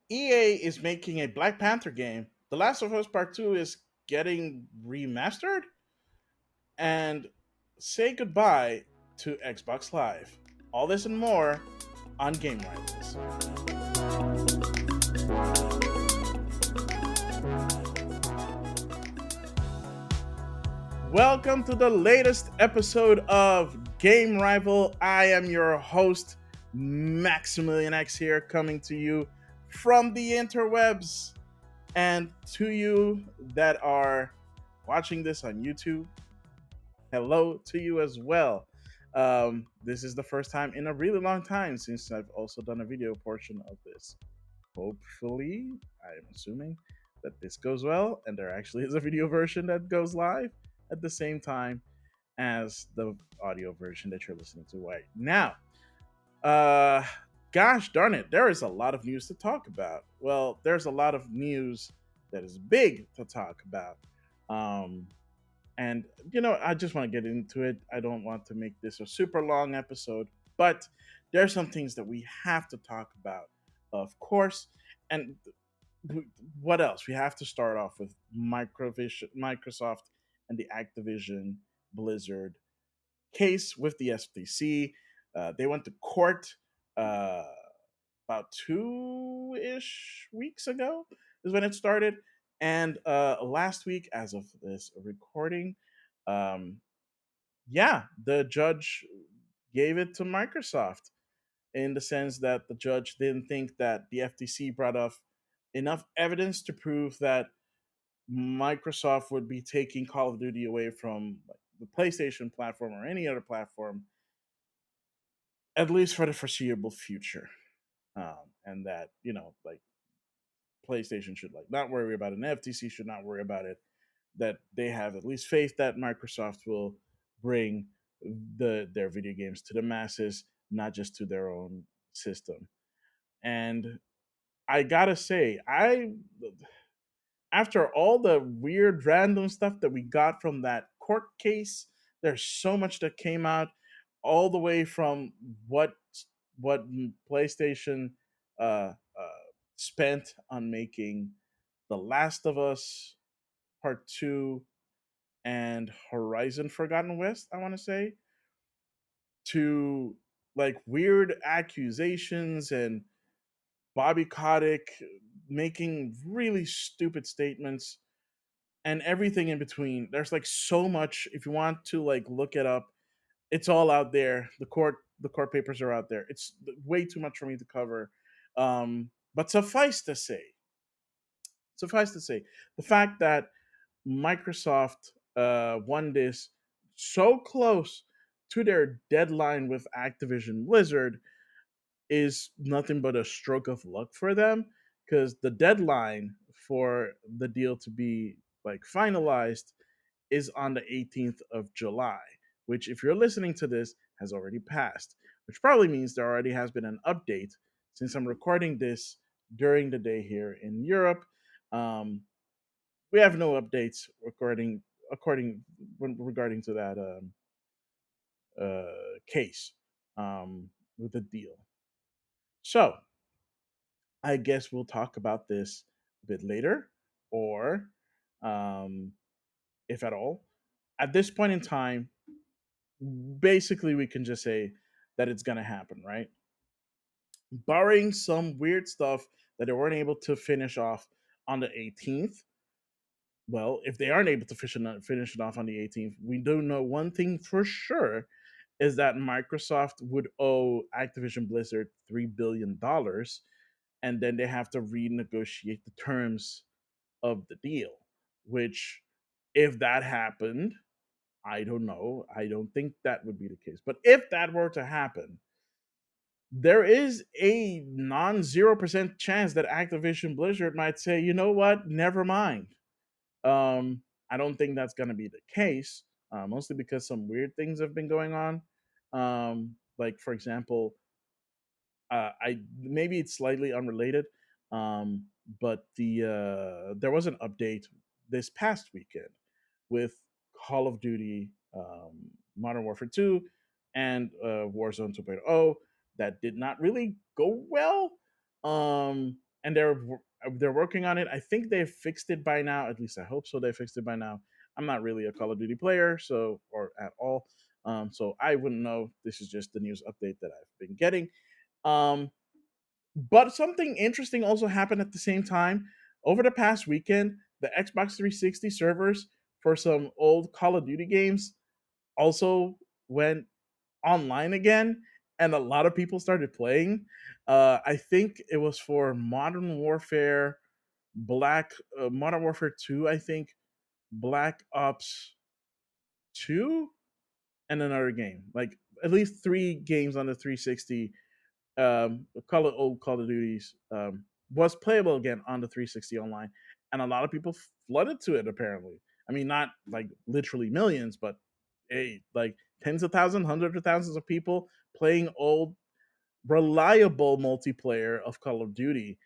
EA is making a Black Panther game. The Last of Us Part 2 is getting remastered. And say goodbye to Xbox Live. All this and more on Game Rivals. Welcome to the latest episode of Game Rival. I am your host, Maximilian X, here coming to you from the interwebs. And to you that are watching this on YouTube, hello to you as well. This is the first time in a really long time since I've also done a video portion of this. Hopefully, I'm assuming that this goes well, and there actually is a video version that goes live at the same time as the audio version that you're listening to right now. Uh, Gosh darn it, there is a lot of news to talk about. Well, there's a lot of news that is big to talk about. Um, and, I just want to get into it. I don't want to make this a super long episode, but there are some things that we have to talk about, of course. And what else? We have to start off with Microsoft and the Activision Blizzard case with the FTC. They went to court uh, about 2-ish weeks ago, is when it started. And last week, as of this recording, um, yeah, the judge gave it to Microsoft in the sense that the judge didn't think that the FTC brought up enough evidence to prove that Microsoft would be taking Call of Duty away from like, the PlayStation platform or any other platform, at least for the foreseeable future. And that, like PlayStation should like not worry about it, and FTC should not worry about it. That they have at least faith that Microsoft will bring their video games to the masses, not just to their own system. And I gotta say, I after all the weird random stuff that we got from that court case, there's so much that came out, all the way from what PlayStation uh, spent on making The Last of Us Part 2 and Horizon Forgotten West, I want to say, to like weird accusations and Bobby Kotick making really stupid statements and everything in between. There's like so much. If you want to like look it up, it's all out there. The court papers are out there. It's way too much for me to cover. But suffice to say, the fact that Microsoft won this so close to their deadline with Activision Blizzard is nothing but a stroke of luck for them, because the deadline for the deal to be like finalized is on the 18th of July, which, if you're listening to this, has already passed, which probably means there already has been an update since I'm recording this during the day here in Europe. Um, we have no updates regarding to that case with the deal. So I guess we'll talk about this a bit later, or um, if at all. At this point in time, basically we can just say that it's gonna happen, right? Barring some weird stuff that they weren't able to finish off on the 18th. Well, if they aren't able to finish it off on the 18th, we do know one thing for sure is that Microsoft would owe Activision Blizzard $3 billion, and then they have to renegotiate the terms of the deal. Which, if that happened, I don't know. I don't think that would be the case. But if that were to happen, there is a non 0% chance that Activision Blizzard might say, you know what, never mind. I don't think that's going to be the case, mostly because some weird things have been going on. Like, for example, I maybe it's slightly unrelated, but there was an update this past weekend with Call of Duty, Modern Warfare 2, and Warzone 2.0 that did not really go well. and they're working on it. I think they've fixed it by now. At least I hope so. They fixed it by now. I'm not really a Call of Duty player, so or at all. So I wouldn't know. This is just the news update that I've been getting. Um, but something interesting also happened at the same time. Over the past weekend, the Xbox 360 servers for some old Call of Duty games also went online again, and a lot of people started playing. I think it was for Modern Warfare 2, I think, Black Ops 2, and another game. Like at least 3 games on the 360, old Call of Duties, was playable again on the 360 online, and a lot of people flooded to it. Apparently, I mean, not like literally millions, but like tens of thousands, hundreds of thousands of people playing old, reliable multiplayer of Call of Duty,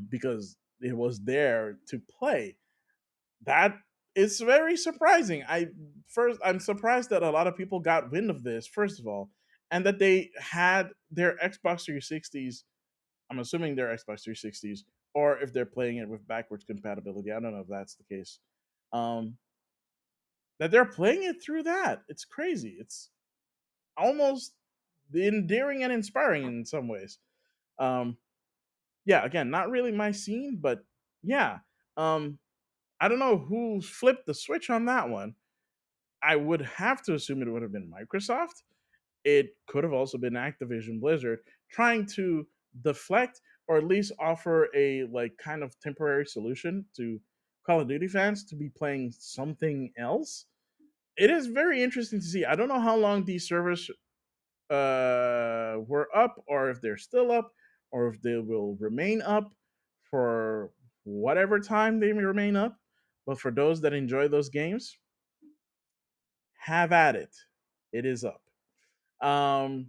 because it was there to play. That is very surprising. I'm surprised that a lot of people got wind of this, first of all, and that they had their Xbox 360s. I'm assuming they're Xbox 360s, or if they're playing it with backwards compatibility. I don't know if that's the case. Um, that they're playing it through that. It's crazy. It's almost endearing and inspiring in some ways. Um, yeah, again, not really my scene, but yeah. Um, I don't know who flipped the switch on that one. I would have to assume it would have been Microsoft. It could have also been Activision Blizzard trying to deflect or at least offer a like kind of temporary solution to Call of Duty fans to be playing something else. It is very interesting to see. I don't know how long these servers were up, or if they're still up, or if they will remain up for whatever time they may remain up. But for those that enjoy those games, have at it. It is up. Um,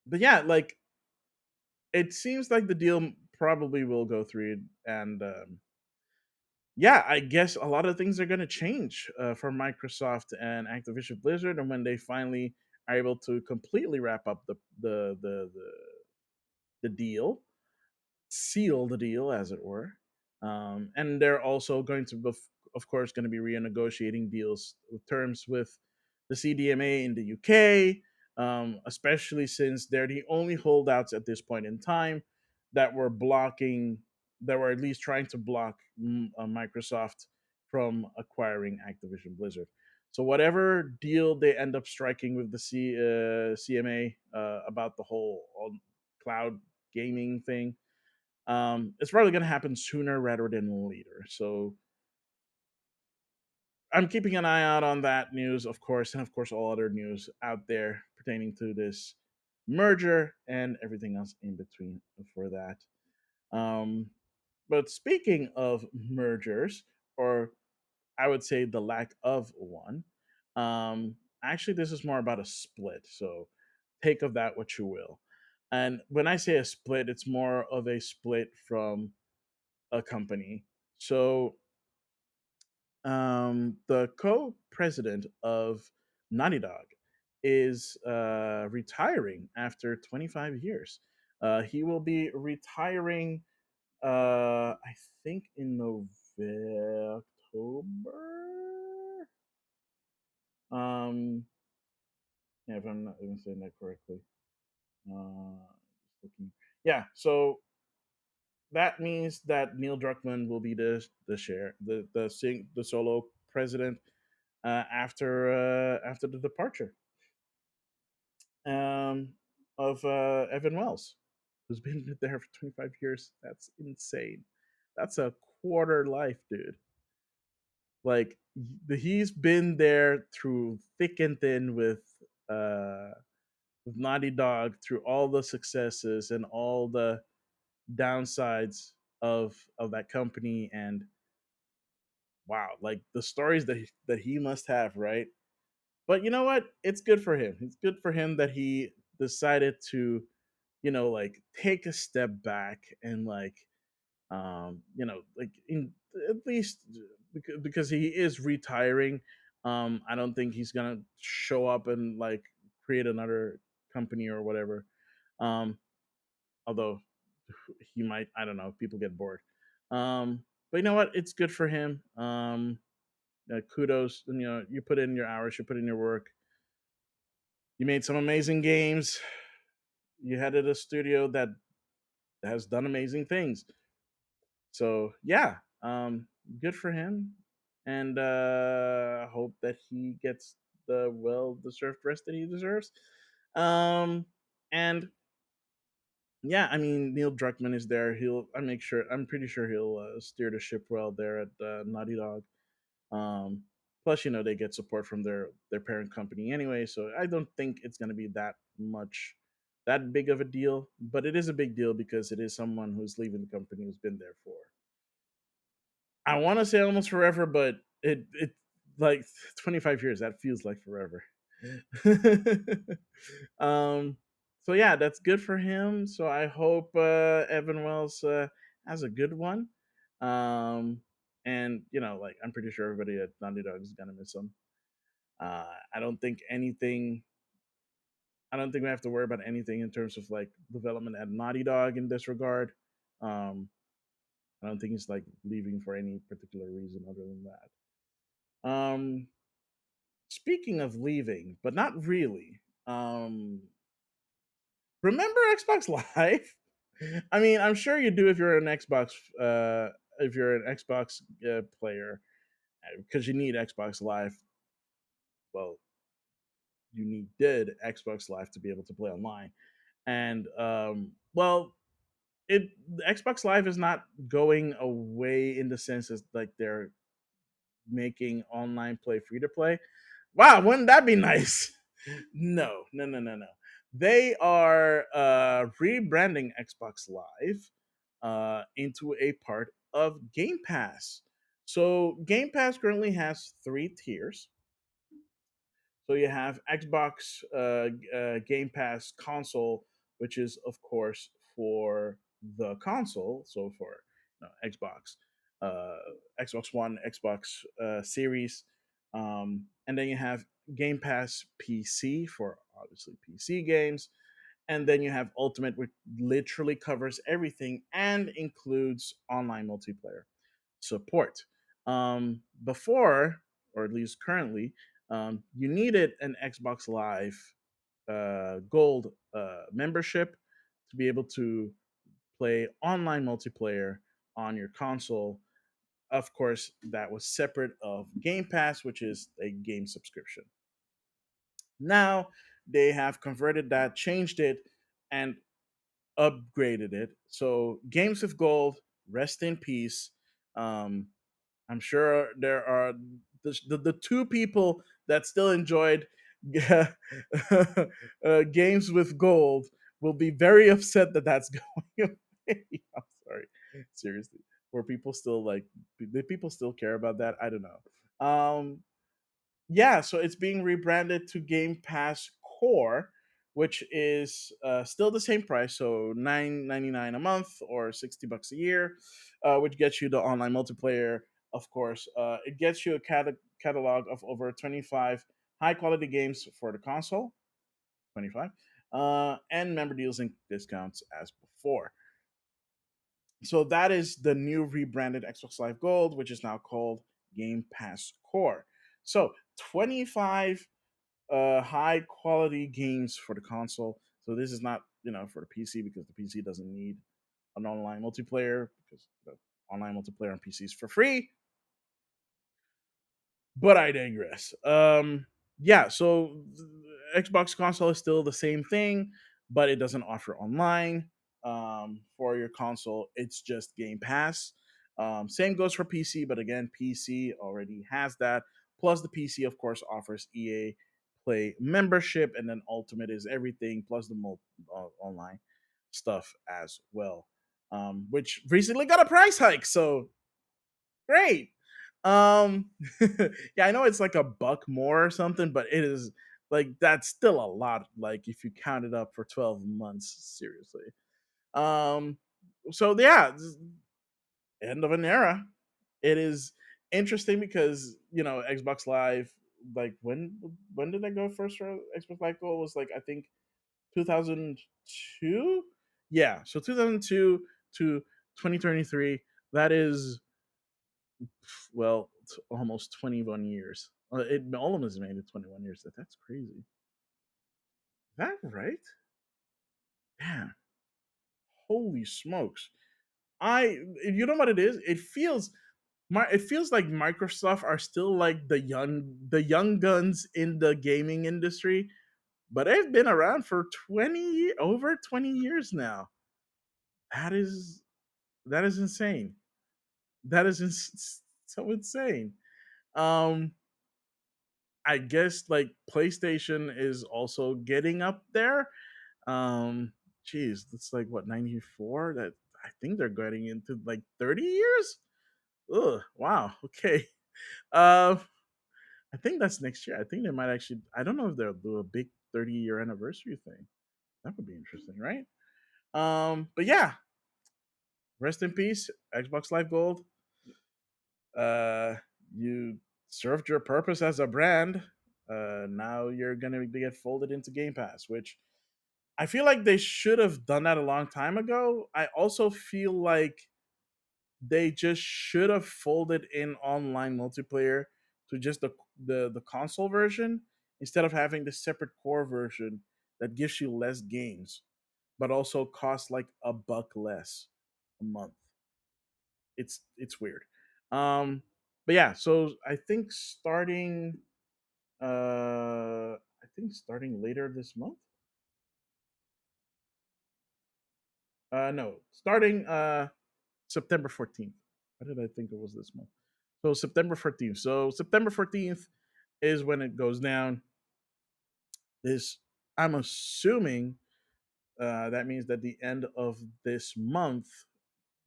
but yeah, like it seems like the deal probably will go through, and yeah, I guess a lot of things are going to change for Microsoft and Activision Blizzard, and when they finally are able to completely wrap up the deal, seal the deal, as it were. And they're also going to, of course, going to be renegotiating deals with terms with the CDMA in the UK, especially since they're the only holdouts at this point in time that were blocking, that were at least trying to block Microsoft from acquiring Activision Blizzard. So whatever deal they end up striking with the CMA about the whole cloud gaming thing, it's probably going to happen sooner rather than later. So I'm keeping an eye out on that news, of course, and of course all other news out there pertaining to this merger and everything else in between for that. Um, but speaking of mergers, or I would say the lack of one, actually this is more about a split. So take of that what you will. And when I say a split, it's more of a split from a company. So the co-president of Naughty Dog is retiring after 25 years. He will be retiring, I think, in October. Um, yeah, if I'm not even saying that correctly. Just looking. Yeah, so that means that Neil Druckmann will be the solo president after the departure um, of Evan Wells, who's been there for 25 years. That's insane. That's a quarter life, dude. Like he's been there through thick and thin with Naughty Dog, through all the successes and all the downsides of that company, and wow, like the stories that he must have, right? But you know what? It's good for him. It's good for him that he decided to, like take a step back and like, like at least because he is retiring. I don't think he's gonna show up and like create another company or whatever. Um, Although he might, I don't know, people get bored. But you know what? It's good for him. Kudos. You put in your hours, you put in your work. You made some amazing games. You headed a studio that has done amazing things. So yeah, good for him, and hope that he gets the well deserved rest that he deserves. Um, and yeah, I mean Neil Druckmann is there. I'm pretty sure he'll steer the ship well there at Naughty Dog. Um, Plus, they get support from their parent company anyway, so I don't think it's going to be that big of a deal. But it is a big deal because it is someone who's leaving the company who's been there for, I want to say almost forever, but it like 25 years. That feels like forever. um. So yeah, that's good for him. So I hope Evan Wells has a good one. Um. And like I'm pretty sure everybody at Naughty Dog is gonna miss him. I don't think anything. I don't think we have to worry about anything in terms of like development at Naughty Dog in this regard. Um, I don't think he's like leaving for any particular reason other than that. Um, Speaking of leaving, but not really. Remember Xbox Live? I mean, I'm sure you do if you're an Xbox player, because you need Xbox Live. Well, you needed Xbox Live to be able to play online, and well, the Xbox Live is not going away in the sense as like they're making online play free to play. Wow, wouldn't that be nice? No, no, no, no, no. They are rebranding Xbox Live into a part of Game Pass. So Game Pass currently has three tiers. So you have Xbox Game Pass console, which is of course for the console. So for Xbox, uh, Xbox One, Xbox Series, and then you have Game Pass PC for obviously PC games, and then you have Ultimate, which literally covers everything and includes online multiplayer support. Before, or at least currently, you needed an Xbox Live Gold membership to be able to play online multiplayer on your console. Of course, that was separate of Game Pass, which is a game subscription. Now they have converted that, changed it, and upgraded it. So games with gold, rest in peace. Um, I'm sure there are the two people that still enjoyed games with gold will be very upset that that's going away. I'm sorry, seriously. Were people still like? Did people still care about that? I don't know. Yeah, so it's being rebranded to Game Pass Core, which is still the same price, so $9.99 a month or $60 a year, which gets you the online multiplayer. Of course, it gets you a catalog of over 25 high quality games for the console, 25, and member deals and discounts as before. So that is the new rebranded Xbox Live Gold, which is now called Game Pass Core. So 25 high quality games for the console. So this is not for the PC because the PC doesn't need an online multiplayer because the online multiplayer on PC is for free. But I digress. Yeah, so Xbox console is still the same thing, but it doesn't offer online. For your console, it's just Game Pass. Same goes for PC, but again, PC already has that. Plus, the PC, of course, offers EA Play membership, and then Ultimate is everything plus the online stuff as well, which recently got a price hike. So great. Yeah, I know it's like a buck more or something, but it is like that's still a lot. Like if you count it up for 12 months, seriously. Um, so yeah, end of an era. It is interesting because Xbox Live. Like when did I go first for Xbox Live Gold? Was like I think 2002. Yeah, so 2002 to 2023. That is, well, it's almost 21 years. It almost made it 21 years. That's crazy. Is that right? Damn. Holy smokes. You know what it is? It feels like Microsoft are still like the young guns in the gaming industry, but they've been around for over 20 years now. That is that is insane. That is so insane. Um I guess like PlayStation is also getting up there. Um Geez, it's like what, 94? That I think they're getting into like 30 years. Ugh, wow. Okay. Uh, I think that's next year. I think they might actually. I don't know if they'll do a big 30-year anniversary thing. That would be interesting, right? But yeah, rest in peace, Xbox Live Gold. Uh, you served your purpose as a brand. Now you're gonna get folded into Game Pass, which I feel like they should have done that a long time ago. I also feel like they just should have folded in online multiplayer to just the console version instead of having the separate core version that gives you less games but also costs like $1 less a month. It's weird. But yeah, so I think starting later this month. No, starting September 14th. Why did I think it was this month? So September 14th. So September 14th is when it goes down. This, I'm assuming, that means that the end of this month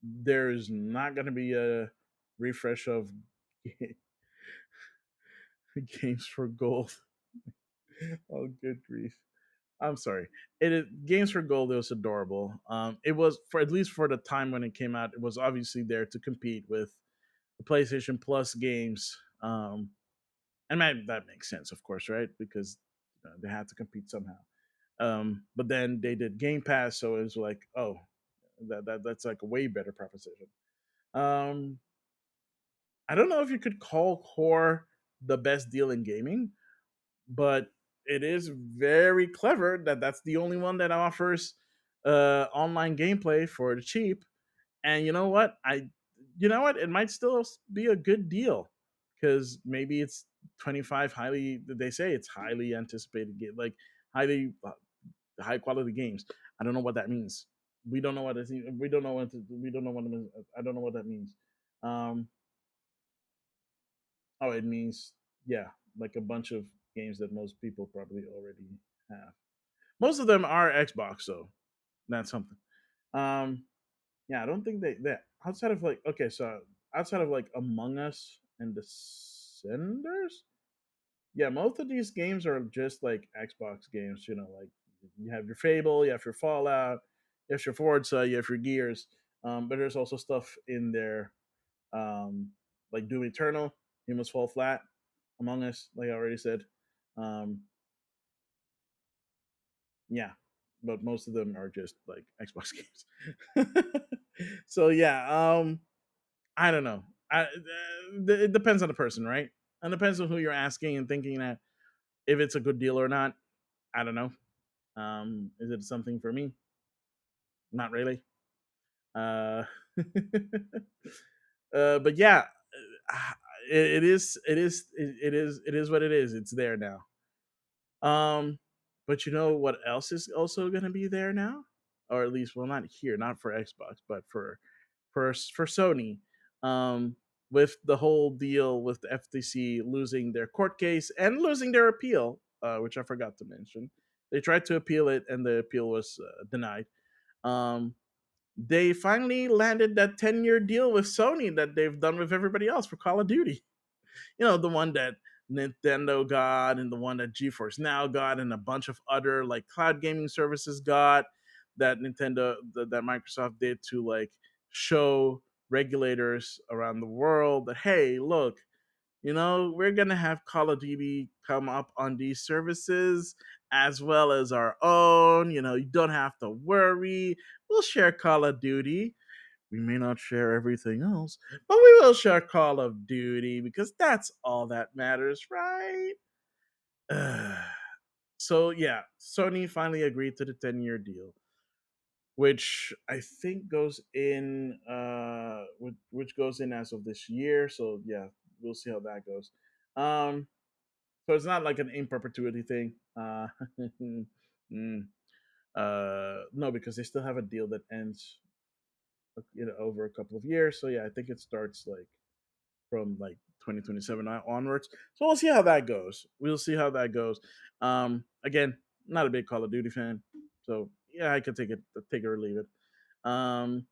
there is not going to be a refresh of Games for Gold. Oh, good grief! I'm sorry. Games for Gold. It was adorable. It was, for at least for the time when it came out. It was obviously there to compete with the PlayStation Plus games. And that makes sense, of course, right? Because they had to compete somehow. But then they did Game Pass, so it was like, oh, that's like a way better proposition. Um, I don't know if you could call Core the best deal in gaming, but it is very clever that that's the only one that offers online gameplay for the cheap. And you know what, it might still be a good deal because maybe it's 25 highly. They say it's highly anticipated game, like highly high quality games. I don't know what that means. We don't know what it, we don't know what to, we don't know what it means. I don't know what that means. Um, oh, it means, yeah, like a bunch of games that most people probably already have. Most of them are Xbox, so that's something. Um, yeah, I don't think that outside of like, okay, so outside of like Among Us and Descenders, yeah, most of these games are just like Xbox games. Like you have your Fable, you have your Fallout, you have your Forza, you have your Gears. But there's also stuff in there, um, like Doom Eternal, Humans Fall Flat, Among Us, like I already said. Um, yeah, but most of them are just like Xbox games. So yeah, I don't know. It depends on the person, right? It depends on who you're asking and thinking that if it's a good deal or not. I don't know. Is it something for me? Not really. Uh, but yeah, it is. It is what it is. It's there now. Um, but you know what else is also going to be there now, or at least, well, not here, not for Xbox, but for Sony. Um, with the whole deal with the FTC losing their court case and losing their appeal, which I forgot to mention. They tried to appeal it, and the appeal was denied. Um, they finally landed that 10-year deal with Sony that they've done with everybody else for Call of Duty. The one that Nintendo got and the one that GeForce Now got and a bunch of other like cloud gaming services got, that that Microsoft did to like show regulators around the world that, hey, look, we're gonna have Call of Duty come up on these services as well as our own. You don't have to worry. we'll share Call of Duty. We may not share everything else, but we will share Call of Duty because that's all that matters, right? So yeah, Sony finally agreed to the 10-year deal, which I think goes in which goes in as of this year. So yeah, we'll see how that goes. Um so it's not like an in perpetuity thing. Mm, no, because they still have a deal that ends over a couple of years. So yeah, I think it starts like from like 2027 onwards. So we'll see how that goes. We'll see how that goes. Again, not a big Call of Duty fan, so yeah, I could take it or leave it. Um,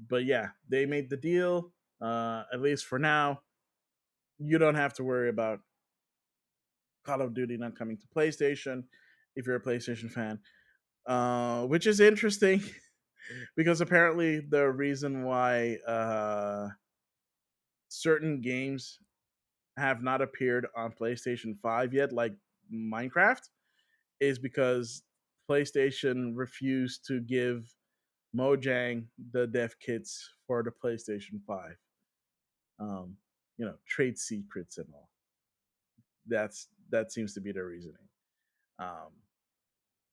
but yeah, they made the deal. At least for now, you don't have to worry about Call of Duty not coming to PlayStation if you're a PlayStation fan. Which is interesting because apparently the reason why certain games have not appeared on PlayStation 5 yet, like Minecraft, is because PlayStation refused to give Mojang the dev kits for the PlayStation 5. Um, trade secrets and all. That seems to be the reasoning. Um,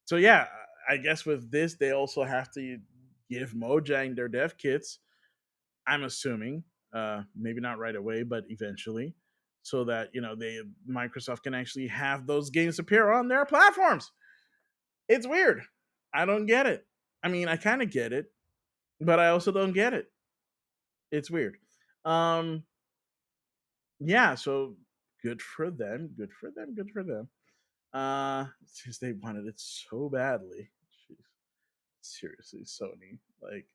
so yeah, I guess with this they also have to give Mojang their dev kits. I'm assuming, maybe not right away, but eventually, so that they Microsoft can actually have those games appear on their platforms. It's weird. I don't get it. I mean, I kind of get it, but I also don't get it. It's weird. Um, yeah. So good for them. Good for them. Good for them. Since they wanted it so badly. Jeez. Seriously, Sony. Like,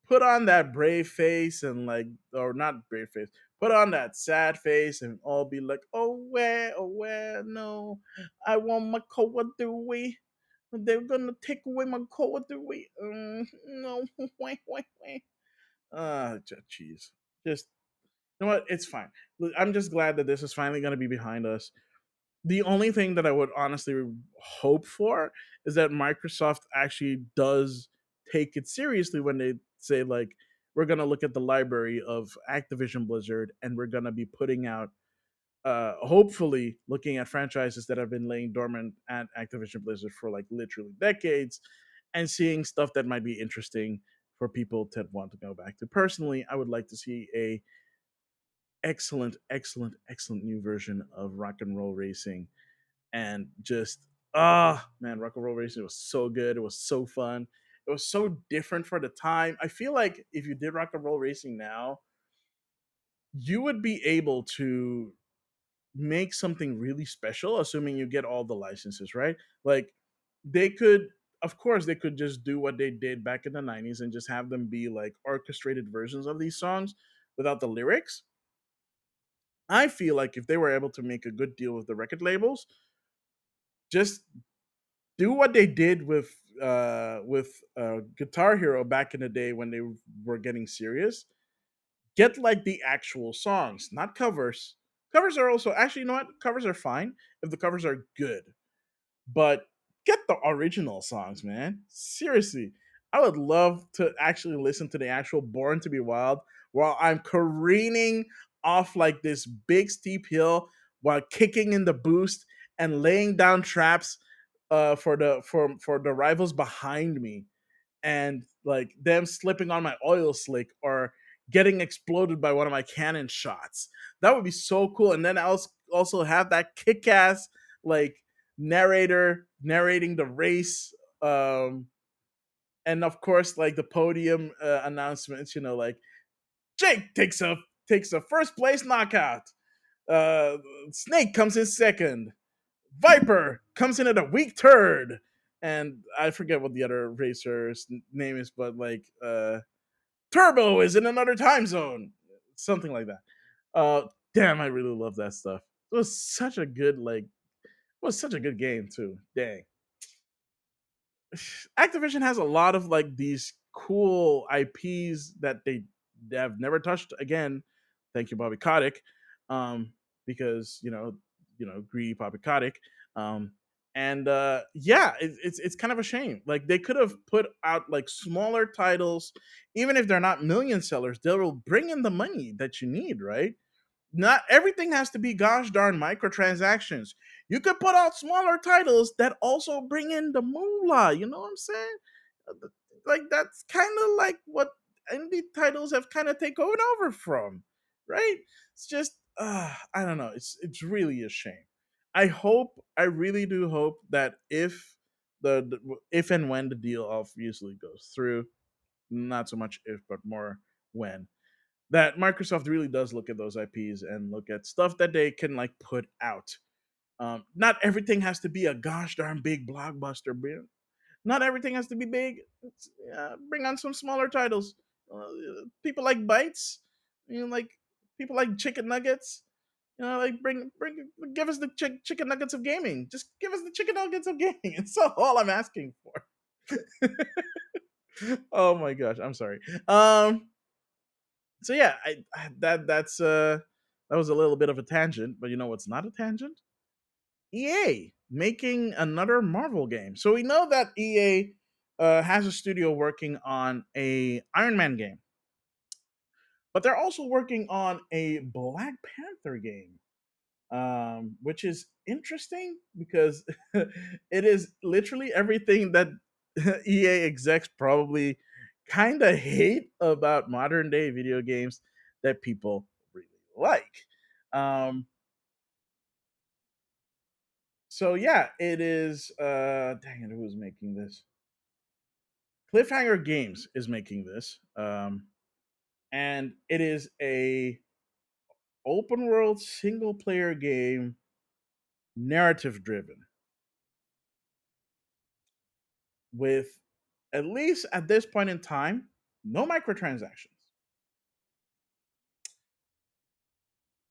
put on that brave face and like, or not brave face, put on that sad face and all be like, oh where, no, I want my Call of Duty. They're gonna take away my Call of Duty. No, wait. Jeez. Just, you know what? It's fine. Look, I'm just glad that this is finally gonna be behind us. The only thing that I would honestly hope for is that Microsoft actually does take it seriously when they say like, we're going to look at the library of Activision Blizzard and we're going to be putting out hopefully looking at franchises that have been laying dormant at Activision Blizzard for like literally decades and seeing stuff that might be interesting for people to want to go back to. Personally, I would like to see a excellent new version of Rock and Roll Racing, and just man, Rock and Roll Racing was so good. It was so fun. It was so different for the time. I feel like if you did Rock and Roll Racing now, you would be able to make something really special, assuming you get all the licenses, right? Like, they could, of course, they could just do what they did back in the 90s and just have them be like orchestrated versions of these songs without the lyrics. I feel like if they were able to make a good deal with the record labels, just do what they did with Guitar Hero back in the day when they were getting serious. Get like the actual songs, not covers. Covers are also, actually, you know what? Covers are fine if the covers are good, but get the original songs, man. Seriously, I would love to actually listen to the actual "Born to Be Wild" while I'm careening off like this big steep hill while kicking in the boost and laying down traps for the rivals behind me, and like them slipping on my oil slick or getting exploded by one of my cannon shots. That would be so cool. And then I'll also have that kick-ass like narrator narrating the race, and of course like the podium announcements, like Jake takes a first place knockout, uh Snake comes in second, Viper comes in at a weak third, and I forget what the other racer's name is, but like Turbo is in another time zone, something like that. Damn, I really love that stuff. It was such a good game too. Dang, Activision has a lot of like these cool IPs that they have never touched again. Thank you, Bobby Kotick, because greedy Bobby Kotick. Um, And yeah, it's kind of a shame. Like they could have put out like smaller titles, even if they're not million sellers, they will bring in the money that you need, right? Not everything has to be gosh darn microtransactions. You could put out smaller titles that also bring in the moolah. You know what I'm saying? Like that's kind of like what indie titles have kind of taken over from, right? It's just I don't know. It's really a shame. I really do hope that if if and when the deal obviously goes through, not so much if but more when, that Microsoft really does look at those IPs and look at stuff that they can like put out. Not everything has to be a gosh darn big blockbuster, bro. Not everything has to be big. Bring on some smaller titles. People like bites. Like people like chicken nuggets. Like give us the chicken nuggets of gaming. Just give us the chicken nuggets of gaming. It's all I'm asking for. Oh my gosh, I'm sorry. So yeah, that was a little bit of a tangent, but you know what's not a tangent? EA making another Marvel game. So we know that EA has a studio working on a Iron Man game, but they're also working on a Black Panther game, which is interesting because it is literally everything that EA execs probably kind of hate about modern day video games that people really like. Um, so yeah, it is. Dang it, who's making this? Cliffhanger Games is making this, and it is a open world single player game, narrative driven, with at least at this point in time, no microtransactions.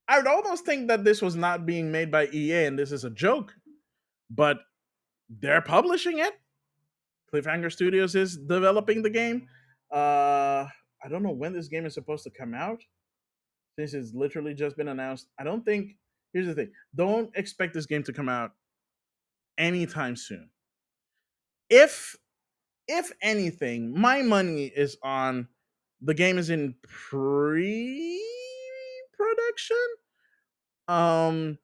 I would almost think that this was not being made by EA and this is a joke, but they're publishing it. Cliffhanger Studios is developing the game. I don't know when this game is supposed to come out. This has literally just been announced. I don't think. Here's the thing: don't expect this game to come out anytime soon. If if anything, my money is on the game is in pre-production. Um,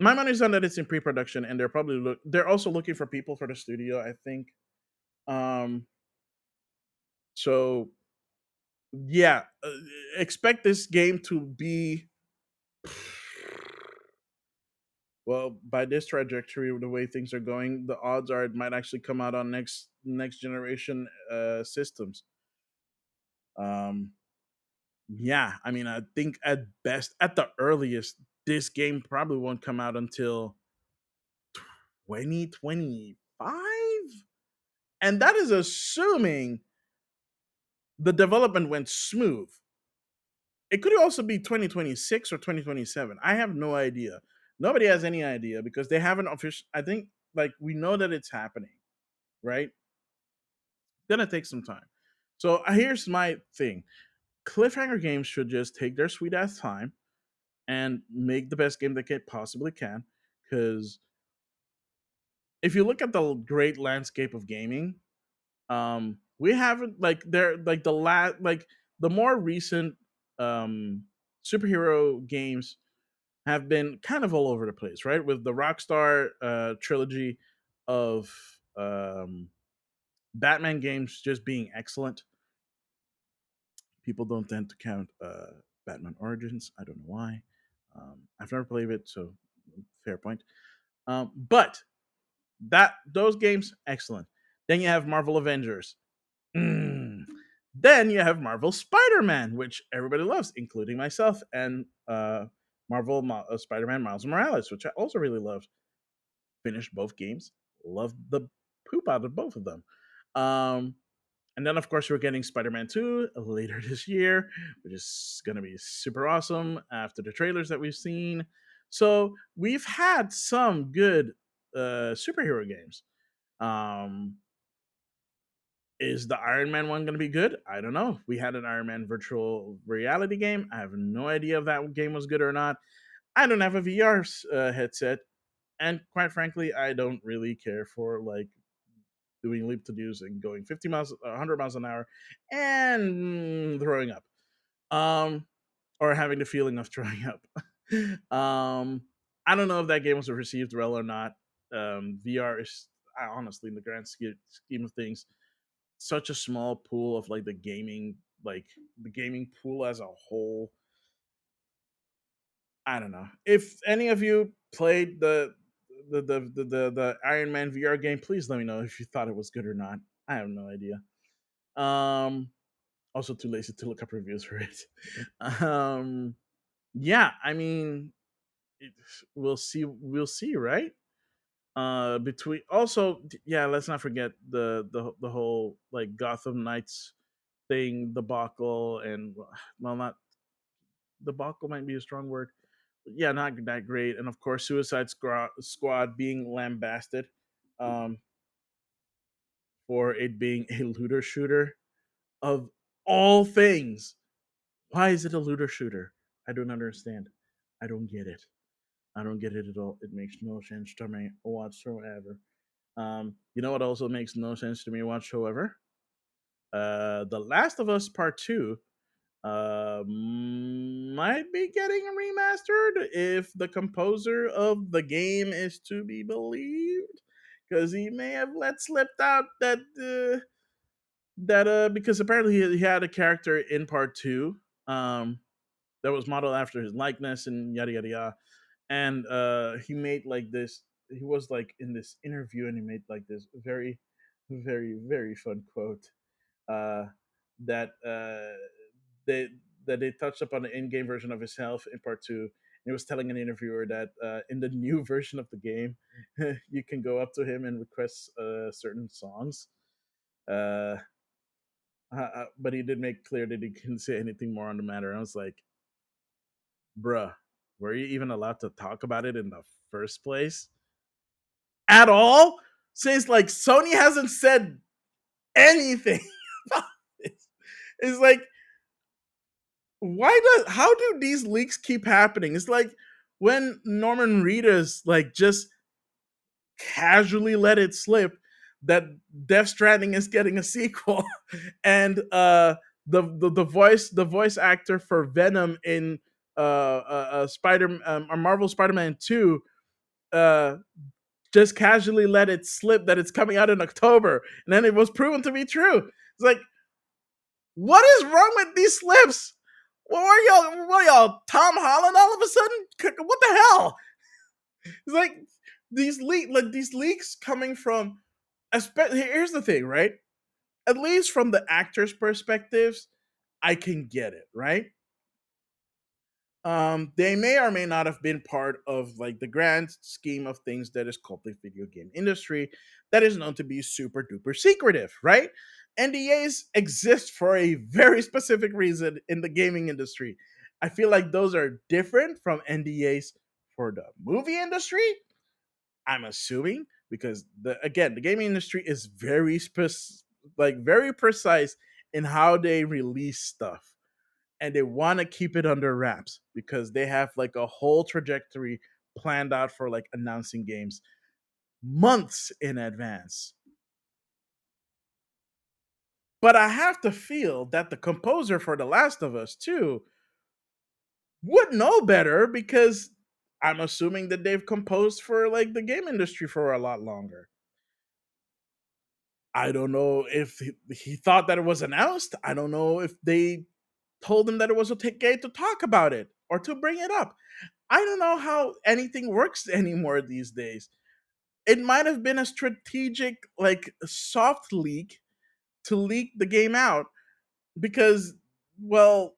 my money's on that it's in pre-production, and they're also looking for people for the studio. I think. Um, so yeah, expect this game to be well by this trajectory, the way things are going. The odds are it might actually come out on next generation systems. Um, Yeah, I mean, I think at best, at the earliest, this game probably won't come out until 2025. And that is assuming the development went smooth. It could also be 2026 or 2027. I have no idea. Nobody has any idea because they haven't official. I think like we know that it's happening, right? Gonna take some time. So here's my thing: Cliffhanger Games should just take their sweet ass time and make the best game they can possibly can. Because if you look at the great landscape of gaming, we haven't like there like the more recent superhero games have been kind of all over the place, right? With the Rockstar trilogy of Batman games just being excellent. People don't tend to count Batman Origins. I don't know why. I've never played it, so fair point. But that those games, excellent. Then you have Marvel Avengers. Mm. Then you have Marvel Spider-Man, which everybody loves, including myself, and Spider-Man Miles Morales, which I also really loved. Finished both games. Loved the poop out of both of them. Um, and then, of course, we're getting Spider-Man 2 later this year, which is going to be super awesome after the trailers that we've seen. So we've had some good superhero games. Um, is the Iron Man one going to be good? I don't know. We had an Iron Man virtual reality game. I have no idea if that game was good or not. I don't have a VR headset. And quite frankly, I don't really care for like doing leap to do's and going 50 miles, 100 miles an hour, and throwing up, um, or having the feeling of throwing up. um, I don't know if that game was received well or not. VR is, honestly, in the grand scheme of things, such a small pool of like like the gaming pool as a whole. I don't know if any of you played the Iron Man VR game. Please let me know if you thought it was good or not. I have no idea. Um, Also too lazy to look up reviews for it. um, yeah, I mean, it, we'll see. We'll see, right? Between also, yeah, let's not forget the whole like Gotham Knights thing debacle, and well, not debacle might be a strong word. But yeah, not that great, and of course, Squad being lambasted, um, for it being a looter shooter of all things. Why is it a looter shooter? I don't understand. I don't get it. I don't get it at all. It makes no sense to me whatsoever. You know what also makes no sense to me whatsoever? The Last of Us Part Two might be getting remastered if the composer of the game is to be believed, because he may have let slipped out that because apparently he had a character in Part Two. Um, that was modeled after his likeness and yada yada yada. And he made like this. He was like in this interview, and he made like this very, very, very fun quote, uh, that they that they touched upon the in-game version of himself in part two. And he was telling an interviewer that in the new version of the game, you can go up to him and request certain songs. Uh, but he did make clear that he couldn't say anything more on the matter. I was like, bruh, were you even allowed to talk about it in the first place? At all? Since like Sony hasn't said anything about this. It's like, how do these leaks keep happening? It's like when Norman Reedus like just casually let it slip that Death Stranding is getting a sequel, and the voice actor for Venom in Marvel Spider-Man 2 uh just casually let it slip that it's coming out in October, and then it was proven to be true. It's like, what is wrong with these slips? What are y'all, Tom Holland all of a sudden? What the hell? It's like these leaks coming from. Here's the thing, right? At least from the actors' perspectives, I can get it, right? They may or may not have been part of like the grand scheme of things that is called the video game industry, that is known to be super duper secretive, right? NDAs exist for a very specific reason in the gaming industry. I feel like those are different from NDAs for the movie industry. I'm assuming because the gaming industry is very precise in how they release stuff, and they want to keep it under wraps because they have like a whole trajectory planned out for like announcing games months in advance. But I have to feel that the composer for The Last of Us too would know better, because I'm assuming that they've composed for like the game industry for a lot longer. I don't know if he thought that it was announced. I don't know if they told him that it was okay to talk about it or to bring it up. I don't know how anything works anymore these days. It might have been a strategic, like, soft leak to leak the game out because, well,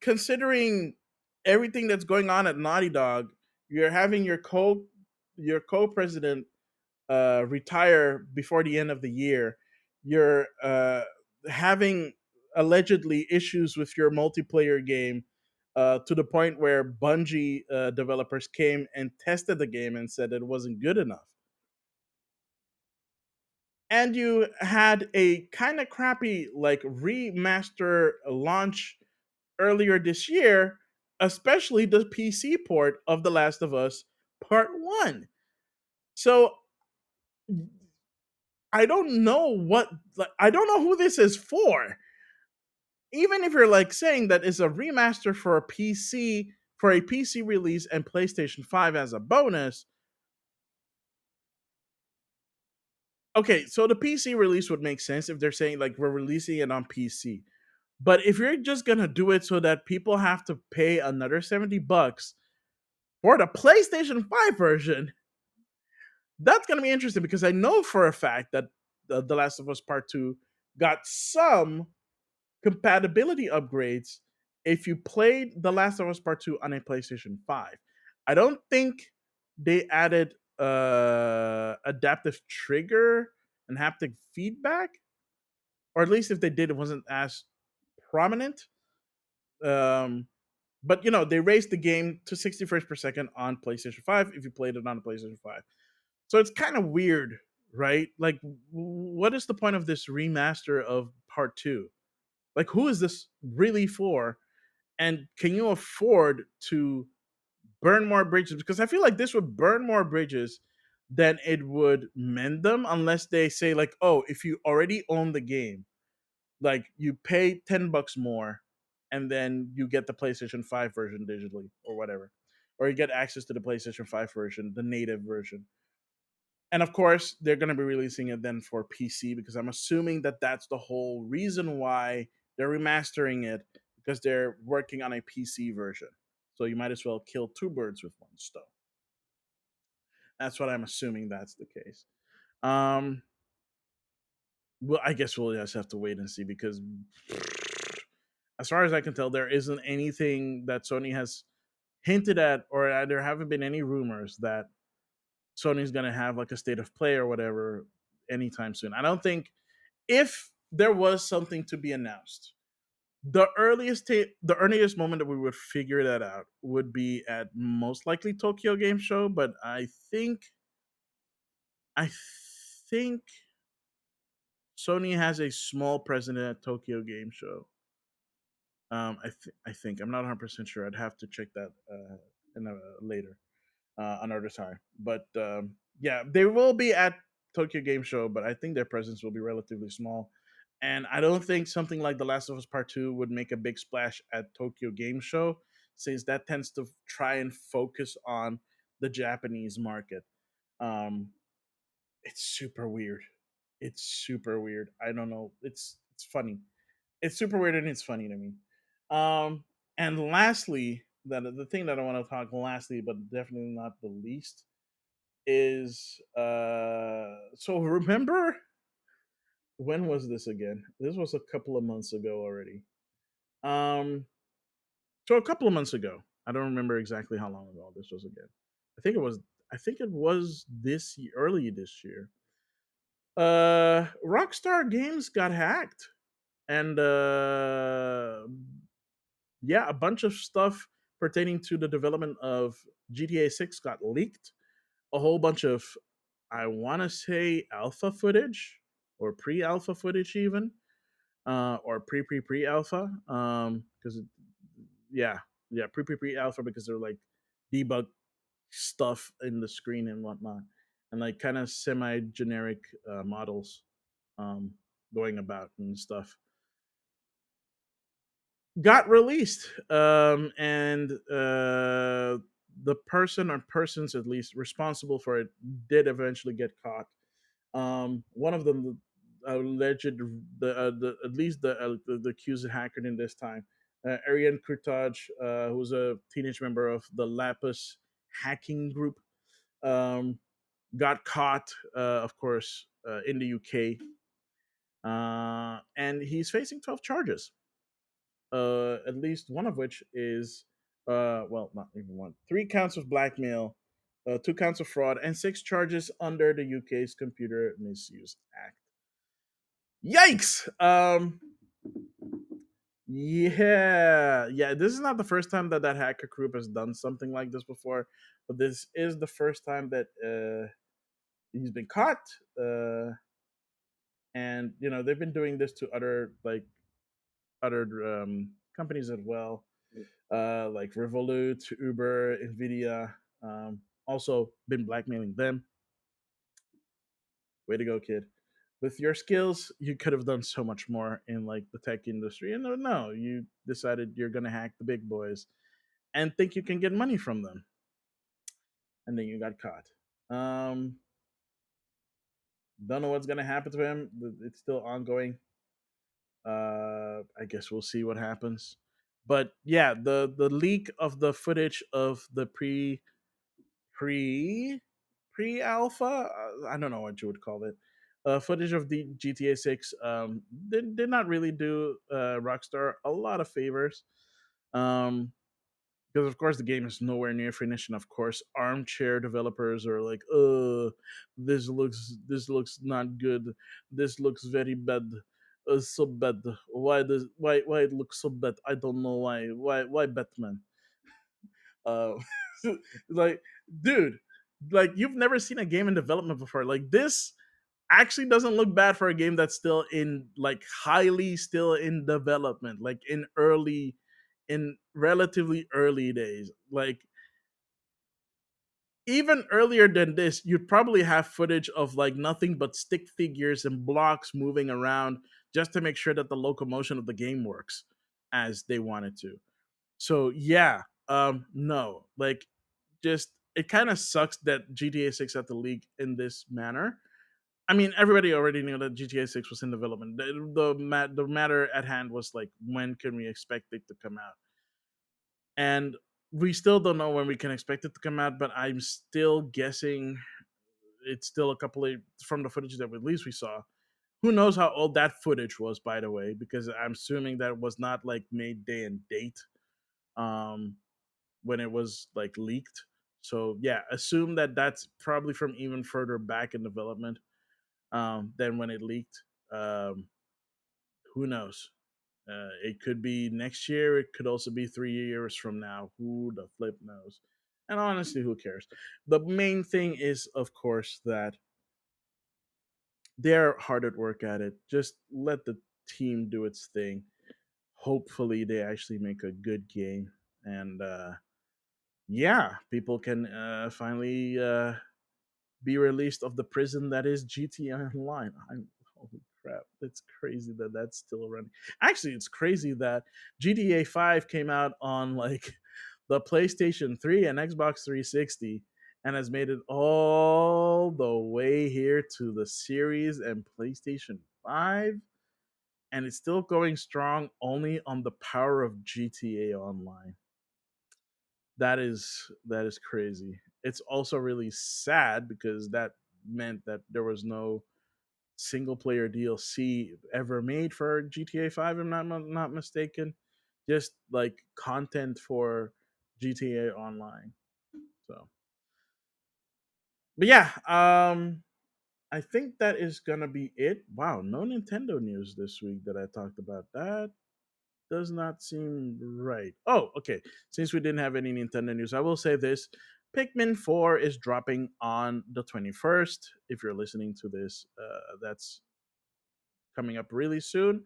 considering everything that's going on at Naughty Dog, you're having your co-president retire before the end of the year. You're having allegedly issues with your multiplayer game, to the point where Bungie developers came and tested the game and said it wasn't good enough. And you had a kind of crappy like remaster launch earlier this year, especially the PC port of The Last of Us Part 1. So I don't know what, like, I don't know who this is for. Even if you're like saying that it's a remaster for a PC, for a PC release and PlayStation 5 as a bonus. Okay, so the PC release would make sense if they're saying like we're releasing it on PC. But if you're just gonna do it so that people have to pay another $70 for the PlayStation 5 version, that's gonna be interesting because I know for a fact that The Last of Us Part 2 got some compatibility upgrades if you played The Last of Us Part 2 on a PlayStation 5. I don't think they added adaptive trigger and haptic feedback, or at least if they did, it wasn't as prominent. Um, but they raised the game to 60 frames per second on PlayStation 5 if you played it on a PlayStation 5. So it's kind of weird, right? Like, what is the point of this remaster of Part 2? Like, who is this really for? And can you afford to burn more bridges? Because I feel like this would burn more bridges than it would mend them, unless they say, like, oh, if you already own the game, like, you pay $10 more and then you get the PlayStation 5 version digitally or whatever. Or you get access to the PlayStation 5 version, the native version. And of course, they're going to be releasing it then for PC because I'm assuming that that's the whole reason why they're remastering it, because they're working on a PC version. So you might as well kill two birds with one stone. That's what I'm assuming that's the case. Um, well, I guess we'll just have to wait and see because, as far as I can tell, there isn't anything that Sony has hinted at, or there haven't been any rumors that Sony's going to have like a state of play or whatever anytime soon. I don't think, if there was something to be announced, the earliest moment that we would figure that out would be at most likely Tokyo Game Show. But I think Sony has a small presence at Tokyo Game Show. I think I'm not 100% sure. I'd have to check that later, another time. But yeah, they will be at Tokyo Game Show, but I think their presence will be relatively small. And I don't think something like The Last of Us Part 2 would make a big splash at Tokyo Game Show, since that tends to try and focus on the Japanese market. Um, it's super weird. It's super weird. I don't know. It's funny. It's super weird and it's funny to me. Um, and lastly, the thing that I want to talk lastly, but definitely not the least, is so remember, when was this again? This was a couple of months ago already. Um, so a couple of months ago. I don't remember exactly how long ago this was again. I think it was. I think it was this year, early this year. Rockstar Games got hacked, and yeah, a bunch of stuff pertaining to the development of GTA 6 got leaked. A whole bunch of, I want to say, alpha footage or pre-alpha footage even, or pre-alpha, because yeah, yeah, pre-alpha, because they're like debug stuff in the screen and whatnot, and like kind of semi-generic models um, going about and stuff got released. And the person or persons at least responsible for it did eventually get caught. One of them, alleged, the at least the accused hacker in this time, Ariane Kurtaj, who's a teenage member of the Lapis hacking group, um, got caught, of course, in the UK, and he's facing 12 charges, at least one of which is, well, not even one, three counts of blackmail, two counts of fraud, and six charges under the UK's Computer Misuse Act. Yikes! Yeah, yeah. This is not the first time that hacker group has done something like this before, but this is the first time that he's been caught. And they've been doing this to other companies as well, like Revolut, Uber, Nvidia. Also been blackmailing them. Way to go, kid. With your skills, you could have done so much more in like the tech industry. And no, you decided you're gonna hack the big boys and think you can get money from them, and then you got caught. Um, don't know what's gonna happen to him. It's still ongoing. I guess we'll see what happens. But yeah, the leak of the footage of the pre pre alpha, I don't know what you would call it. Footage of the GTA 6 did not really do Rockstar a lot of favors. Um, because of course the game is nowhere near finished, and of course armchair developers are like, this looks not good, this looks very bad, so bad, why it looks so bad, I don't know why Batman. uh like, dude, like you've never seen a game in development before. Like this actually doesn't look bad for a game that's still in like highly still in development, like in relatively early days. Like even earlier than this, you'd probably have footage of like nothing but stick figures and blocks moving around just to make sure that the locomotion of the game works as they want it to. So yeah, no, like just it kind of sucks that GTA 6 had to leak in this manner. I mean, everybody already knew that GTA 6 was in development. The matter at hand was like, when can we expect it to come out? And we still don't know when we can expect it to come out, but I'm still guessing it's still a couple of from the footage that at least we saw. Who knows how old that footage was, by the way? Because I'm assuming that it was not like made day and date um, when it was like leaked. So yeah, assume that that's probably from even further back in development than when it leaked. Um, who knows? It could be next year. It could also be 3 years from now. Who the flip knows? And honestly, who cares? The main thing is, of course, that they're hard at work at it. Just let the team do its thing. Hopefully, they actually make a good game, and yeah, people can finally be released of the prison that is GTA Online. Holy crap, it's crazy that that's still running. Actually, it's crazy that GTA 5 came out on like the PlayStation 3 and Xbox 360 and has made it all the way here to the series and PlayStation 5, and it's still going strong only on the power of GTA Online. That is crazy. It's also really sad because that meant that there was no single player DLC ever made for GTA 5, if I'm not mistaken. Just like content for GTA Online. So, but yeah, I think that is gonna be it. Wow, no Nintendo news this week that I talked about. That does not seem right. Oh, okay. Since we didn't have any Nintendo news, I will say this. Pikmin 4 is dropping on the 21st. If you're listening to this, that's coming up really soon.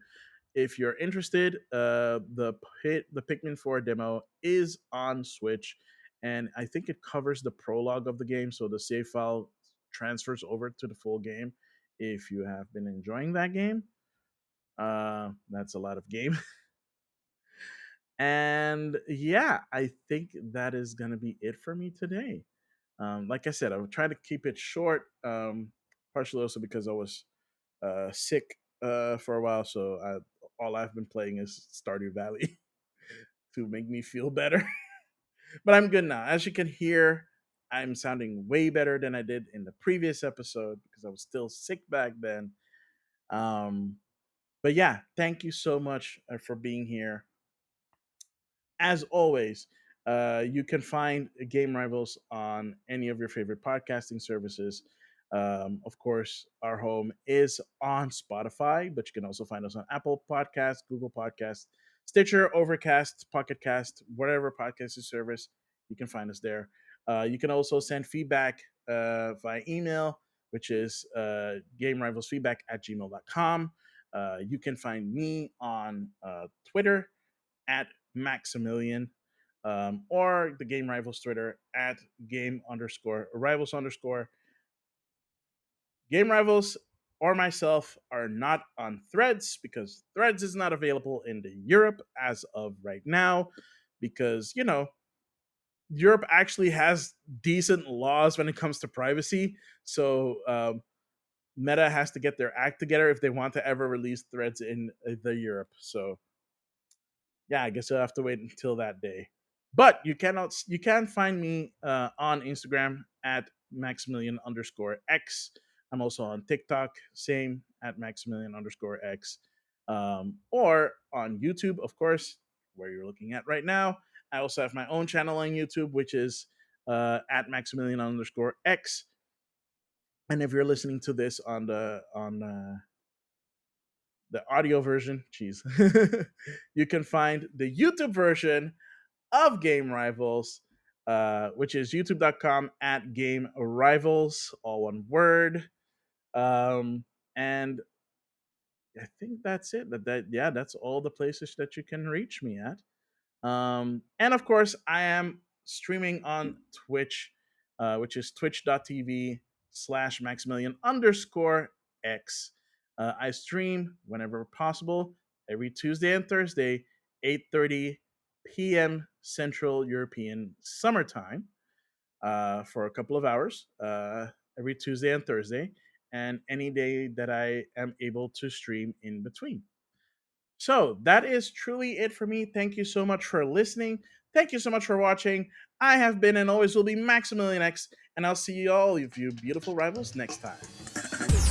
If you're interested, the Pikmin 4 demo is on Switch, and I think it covers the prologue of the game, so the save file transfers over to the full game. If you have been enjoying that game, that's a lot of game. And yeah, I think that is going to be it for me today. Like I said, I will try to keep it short, partially also because I was sick for a while. So all I've been playing is Stardew Valley to make me feel better. But I'm good now. As you can hear, I'm sounding way better than I did in the previous episode because I was still sick back then. Um, but yeah, thank you so much for being here. As always, you can find Game Rivals on any of your favorite podcasting services. Of course, our home is on Spotify, but you can also find us on Apple Podcasts, Google Podcasts, Stitcher, Overcast, Pocket Cast, whatever podcasting service, you can find us there. You can also send feedback via email, which is gamerivalsfeedback at gmail.com. You can find me on Twitter at Maximilian, or the Game Rivals Twitter at game underscore rivals underscore. Game Rivals or myself are not on Threads because Threads is not available in the Europe as of right now because, Europe actually has decent laws when it comes to privacy. So Meta has to get their act together if they want to ever release Threads in the Europe. So yeah, I guess I'll have to wait until that day. But you can find me on Instagram at Maximilian underscore X. I'm also on TikTok, same at Maximilian underscore X. Or on YouTube, of course, where you're looking at right now. I also have my own channel on YouTube, which is at Maximilian underscore X. And if you're listening to this on the audio version, geez, you can find the YouTube version of Game Rivals, which is youtube.com at Game Rivals, all one word. And I think that's it. Yeah, that's all the places that you can reach me at. And of course, I am streaming on Twitch, which is twitch.tv/ Maximilian underscore X. I stream whenever possible every Tuesday and Thursday, 8:30 p.m. Central European Summertime, for a couple of hours, every Tuesday and Thursday, and any day that I am able to stream in between. So that is truly it for me. Thank you so much for listening. Thank you so much for watching. I have been and always will be Maximilian X, and I'll see you all, of you beautiful rivals, next time.